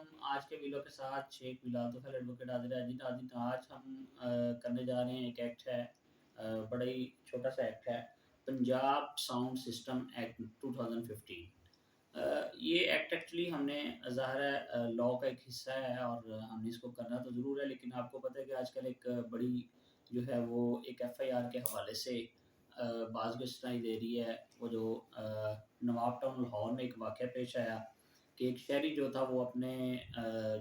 आज के वीडियो के साथ शेख बिलाल तो एडवोकेट आदिल अजीज आदिल आज हम करने जा रहे हैं। एक एक्ट है, बड़ा ही छोटा सा एक्ट है, पंजाब साउंड सिस्टम एक्ट 2015। ये एक्ट एक्चुअली हमने ज़ाहिर है लॉ का एक हिस्सा है और हमने इसको करना तो ज़रूर है, लेकिन आपको पता है कि आजकल एक बड़ी जो है वो एक एफआईआर के हवाले से बाज़ सुनाई दे रही है। वो जो नवाब टाउन लाहौर में एक वाक़या पेश आया कि एक शहरी जो था वो अपने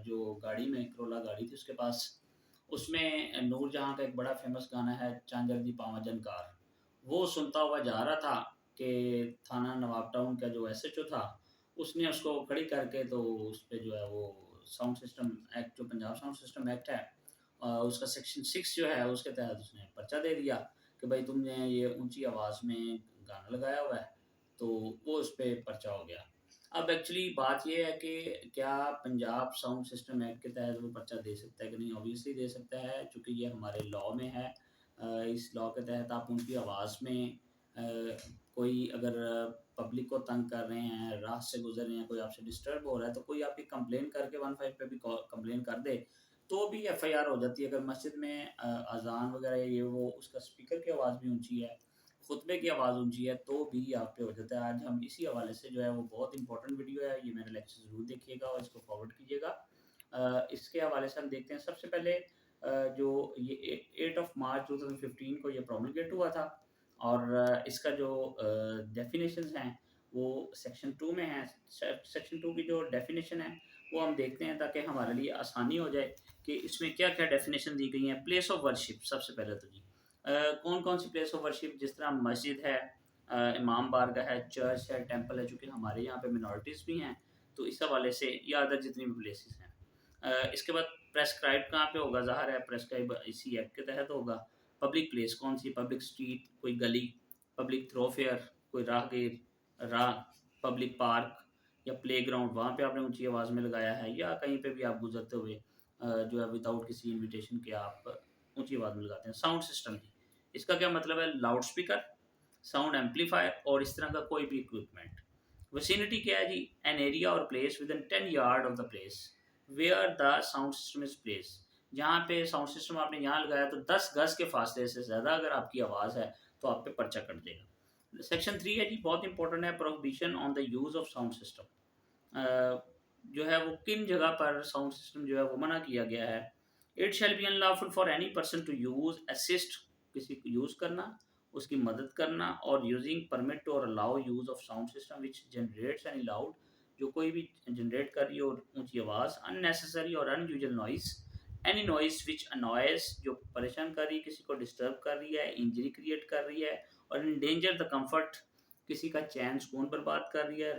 जो गाड़ी में करोला गाड़ी थी उसके पास, उसमें नूरजहाँ का एक बड़ा फ़ेमस गाना है चांजर दी पावां जनकार, वो सुनता हुआ जा रहा था कि थाना नवाब टाउन का जो एसएचओ था, उसने उसको खड़ी करके तो उस पे जो है वो साउंड सिस्टम एक्ट, जो पंजाब साउंड सिस्टम एक्ट है, उसका सेक्शन 6 जो है उसके तहत उसने पर्चा दे दिया कि भाई तुमने ये ऊँची आवाज़ में गाना लगाया हुआ है, तो वो उस पे पर्चा हो गया। अब एक्चुअली बात ये है कि क्या पंजाब साउंड सिस्टम एक्ट के तहत वो पर्चा दे सकता है कि नहीं? ऑब्वियसली दे सकता है, चूँकि ये हमारे लॉ में है। इस लॉ के तहत आप उनकी आवाज़ में कोई अगर पब्लिक को तंग कर रहे हैं, राह से गुज़र रहे हैं, कोई आपसे डिस्टर्ब हो रहा है, तो कोई आपकी कंप्लेन करके 15 पे भी कंप्लेन कर दे, तो भी एफआईआर हो जाती है। अगर मस्जिद में अज़ान वगैरह ये वो उसका स्पीकर की आवाज़ भी ऊँची है, खुतबे की आवाज़ ऊँची है, तो भी आप पे हो जाता है। आज हम इसी हवाले से जो है वो बहुत इंपॉर्टेंट वीडियो है, ये मेरा लेक्चर ज़रूर देखिएगा और इसको फॉरवर्ड कीजिएगा। इसके हवाले से हम देखते हैं सबसे पहले जो ये 8 ऑफ मार्च 2015 को ये प्रोमलगेट हुआ था और इसका जो डेफिनेशंस हैं वो सेक्शन 2 में हैं। सेक्शन 2 की जो डेफिनेशन है वो हम देखते हैं ताकि हमारे लिए आसानी हो जाए कि इसमें क्या-क्या डेफिनेशन दी गई हैं। प्लेस ऑफ वर्शिप सबसे पहले तो जी, कौन-कौन सी प्लेस ऑफ वर्शिप, जिस तरह मस्जिद है, इमाम बारगाह है, चर्च है, टेंपल है, चूँकि हमारे यहाँ पे मिनॉरिटीज़ भी हैं, तो इस हवाले से या अदर जितनी भी प्लेसेस हैं। इसके बाद प्रेस्क्राइब कहाँ पे होगा? ज़ाहिर है प्रेस्क्राइब इसी एक्ट के तहत होगा। पब्लिक प्लेस कौन सी? पब्लिक स्ट्रीट, कोई गली, पब्लिक थ्रोफेयर, कोई राहगीर, राह, पब्लिक पार्क या प्लेग्राउंड, वहाँ पे आपने ऊँची आवाज़ में लगाया है, या कहीं पे भी आप गुज़रते हुए जो है विदाउट किसी इन्विटेशन के आप ऊँची आवाज़ में लगाते हैं। साउंड सिस्टम जी, इसका क्या मतलब है? लाउड स्पीकर, साउंड एम्पलीफायर और इस तरह का कोई भी इक्विपमेंट। विसिनिटी क्या है जी? एन एरिया और place within 10 yard of the place where the sound system is place. जहाँ पे साउंड सिस्टम आपने यहाँ लगाया तो 10 गज के फासले से ज़्यादा अगर आपकी आवाज़ है तो आप पे पर्चा कट देगा। सेक्शन 3 है जी, बहुत इंपॉर्टेंट है, prohibition on the use of sound system. जो है वो किन जगह पर साउंड सिस्टम जो है वो मना किया गया है। It shall be unlawful for any person to use assist, किसी को यूज़ करना, उसकी मदद करना, और यूजिंग परमिट और allow use of sound system which generates any loud, जो कोई भी जनरेट कर रही हो ऊंची आवाज़, अननेसेसरी और अनयूजुअल नॉइस, एनी नॉइस विच अनॉयस, जो परेशान कर रही है, किसी को डिस्टर्ब कर रही है, इंजरी क्रिएट कर रही है, और इंडेंजर द कंफर्ट, किसी का चैन सुकून बर्बाद कर रही है,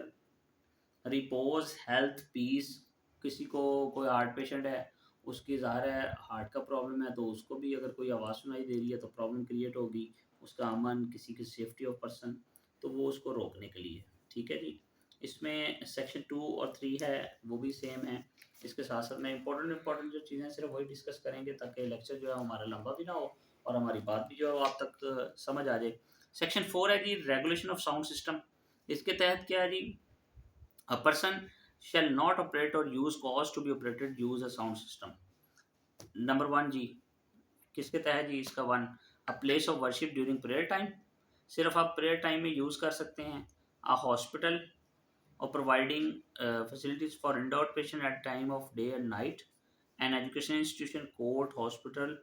रिपोज, हेल्थ, पीस, किसी को कोई हार्ट पेशेंट है, उसकी ज़ाहिर है हार्ट का प्रॉब्लम है, तो उसको भी अगर कोई आवाज़ सुनाई दे रही है तो प्रॉब्लम क्रिएट होगी, उसका अमन, किसी की सेफ्टी ऑफ पर्सन, तो वो उसको रोकने के लिए। ठीक है जी। इसमें सेक्शन 2 और 3 है, वो भी सेम है। इसके साथ साथ में इंपॉर्टेंट जो चीज़ें सिर्फ वही डिस्कस करेंगे ताकि लेक्चर जो है हमारा लंबा भी ना हो और हमारी बात भी जो है वो आप तक समझ आ जाए। सेक्शन 4 है जी, रेगुलेशन ऑफ साउंड सिस्टम। इसके तहत क्या है जी? A person shall not operate or use cause to be operated use a sound system. Number 1 जी, किसके तहत जी? इसका 1, अ place of worship during prayer time, सिर्फ आप प्रेयर टाइम में यूज़ कर सकते हैं। अ हॉस्पिटल और providing facilities for indoor patient at time of day and night, an education institution, court, hospital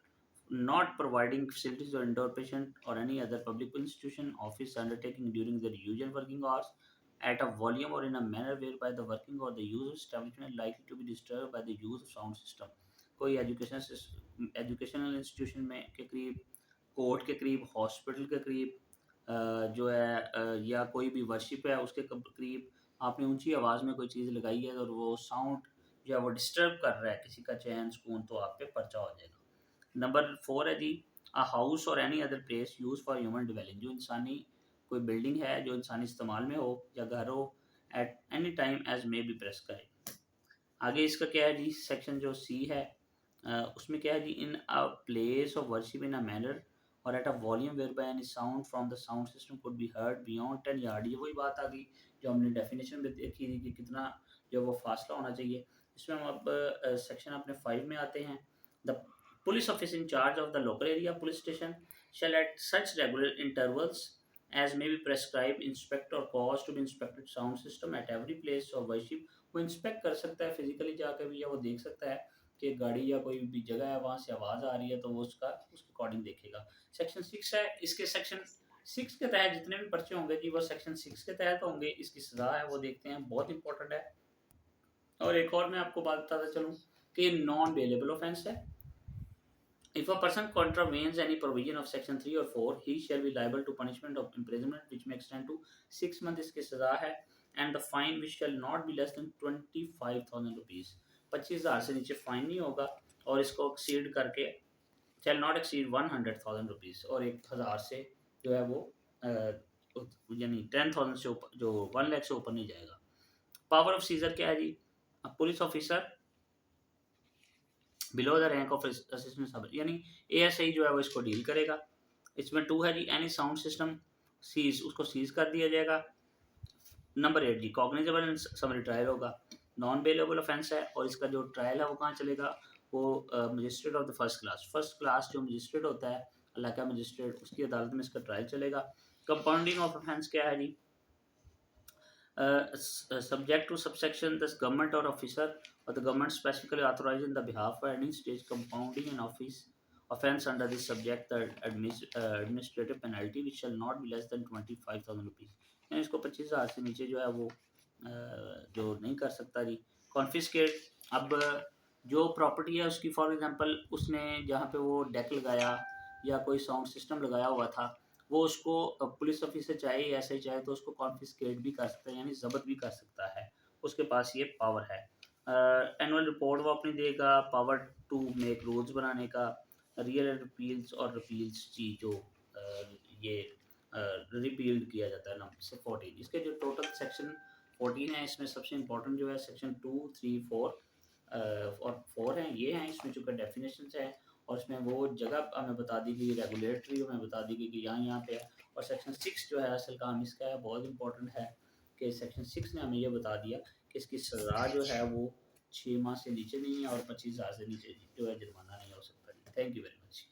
not providing facilities for indoor patient or any other public institution, office undertaking during their usual working hours at a volume or in a manner whereby the working or the use of establishment likely to be disturbed by the use of sound system। कोई educational institution में के करीब, court के करीब, hospital के करीब जो है या कोई भी वर्शिप है उसके करीब आपने ऊंची आवाज़ में कोई चीज़ लगाई है और वो साउंड जो है वो डिस्टर्ब कर रहा है किसी का चैन सुकून, तो आप पे पर्चा हो जाएगा। नंबर 4 है जी, अ हाउस और any other place use for human dwelling, जो इंसानी कोई बिल्डिंग है जो इंसानी इस्तेमाल में हो या घर हो, at any time as may be press करे। आगे इसका क्या है जी? सेक्शन जो सी है उसमें क्या है जी? In a place of worship in a manner or at a volume whereby any sound from the sound system could be heard beyond 10 yard. ये वही बात आ गई जो हमने डेफिनेशन में देखी थी कि कितना जो वो फासला होना चाहिए। इसमें हम अब सेक्शन अपने 5 में आते हैं। The police office in charge of the local area police station shall at such regular intervals as may be prescribed inspect or cause to be inspected sound system at every place of worship। वो inspect कर सकता है physically जाकर भी, या वो देख सकता है कि गाड़ी या कोई भी जगह है वहाँ से आवाज़ आ रही है, तो वो उसका उसके अकॉर्डिंग देखेगा। सेक्शन 6 है, इसके सेक्शन 6 के तहत जितने भी पर्चे होंगे जी वो सेक्शन 6 के तहत होंगे। इसकी सज़ा है वो देखते हैं, बहुत इंपॉर्टेंट है। और एक और मैं आपको बात बताता चलूँ कि नॉन बेलेबल ऑफेंस है। If a person contravenes any provision of section 3 or 4, he shall be liable to punishment of imprisonment which may extend to 6 months इसकी सजा है, and the fine which shall not be less than 25,000 rupees। 25,000 से नीचे fine नहीं होगा, और इसको exceed करके shall not exceed 100,000 rupees, और 1,000 से जो है वो यानी 10,000 से ऊपर, जो 1 लाख से ऊपर नहीं जाएगा। पावर ऑफ सीजर क्या है जी? Police officer below the rank of assistant sub यानी एएसआई जो है वो इसको डील करेगा। इसमें 2 है जी, एनी साउंड सिस्टम सीज, उसको सीज कर दिया जाएगा। नंबर 8 जी, कॉग्निजेबल एंड समरी ट्रायल होगा। नॉन बेलेबल ऑफेंस है, और इसका जो ट्रायल है वो कहाँ चलेगा? वो magistrate of the first class जो मजिस्ट्रेट होता है, इलाका मजिस्ट्रेट, उसकी अदालत में इसका ट्रायल चलेगा। कंपाउंडिंग ऑफ ऑफेंस क्या है जी? Subject to subsection the government or officer or the government specifically authorized in the behalf of any stage compounding an office offence under this subject the administrative penalty which shall not be less than 25,000 rupees। यानी इसको 25,000 से नीचे जो है वो जो नहीं कर सकता जी। कॉन्फिस्केट, अब जो प्रॉपर्टी है उसकी, फॉर एग्जांपल उसने जहाँ पे वो डेक लगाया या कोई साउंड सिस्टम लगाया हुआ था, वो उसको पुलिस ऑफिसर चाहे ऐसे ही चाहे तो उसको कॉन्फिस्केट भी कर सकता है, यानी जब्त भी कर सकता है, उसके पास ये पावर है। एनुअल रिपोर्ट वो अपनी देगा, पावर टू मेक रूल्स बनाने का, रियल रिपील्स और रिपील्स चीज जो ये रिपील्ड किया जाता है नंबर से 14। इसके जो टोटल सेक्शन 14 है, इसमें सबसे इंपॉर्टेंट जो है सेक्शन 2, 3, 4 और 4 हैं, ये हैं इसमें जो डेफिनेशन है, और इसमें वो जगह हमें बता दी गई, रेगुलेटरी हमें बता दी गई कि यहाँ पे है। और सेक्शन 6 जो है असल काम इसका है, बहुत इंपॉर्टेंट है कि सेक्शन 6 ने हमें ये बता दिया कि इसकी सज़ा जो है वो 6 माह से नीचे नहीं है, और 25,000 से नीचे जो है जुर्माना नहीं हो सकता। Thank you very much.